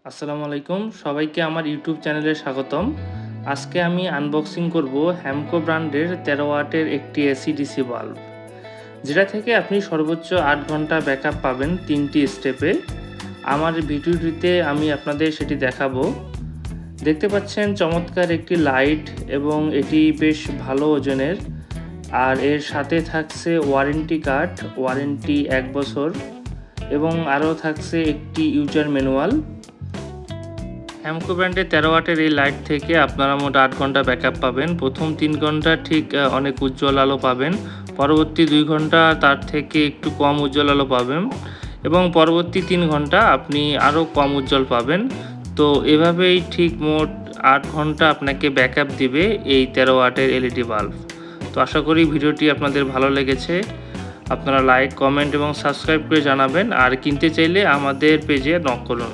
আসসালামু আলাইকুম, সবাইকে আমার ইউটিউব চ্যানেলে স্বাগতম। আজকে আমি আনবক্সিং করব হ্যামকো ব্র্যান্ডের 13 ওয়াটের একটি এসি ডিসি বাল্ব, যেটা থেকে আপনি সর্বোচ্চ 8 ঘন্টা ব্যাকআপ পাবেন 3টি স্টেপে। আমার ভিডিওটিতে আমি আপনাদের সেটি দেখাবো। দেখতে পাচ্ছেন চমৎকার একটি লাইট এবং এটি বেশ ভালো ওজনের, আর এর সাথে থাকছে ওয়ারেন্টি কার্ড, ওয়ারেন্টি 1 বছর, এবং আরও থাকছে একটি ইউজার ম্যানুয়াল। হ্যামকো ব্র্যান্ডের 13 ওয়াটের এই লাইট থেকে আপনারা মোট 8 ঘন্টা ব্যাকআপ পাবেন। প্রথম 3 ঘন্টা ঠিক অনেক উজ্জ্বল আলো পাবেন, পরবর্তী 2 ঘন্টা তার থেকে একটু কম উজ্জ্বল আলো পাবেন, এবং পরবর্তী 3 ঘন্টা আপনি আরও কম উজ্জ্বল পাবেন। তো এভাবেই ঠিক মোট 8 ঘন্টা আপনাকে ব্যাকআপ দিবে এই 13 ওয়াটের এলইডি বাল্ব। তো আশা করি ভিডিওটি আপনাদের ভালো লেগেছে। আপনারা লাইক, কমেন্ট এবং সাবস্ক্রাইব করে জানাবেন, আর কিনতে চাইলে আমাদের পেজে নক করুন।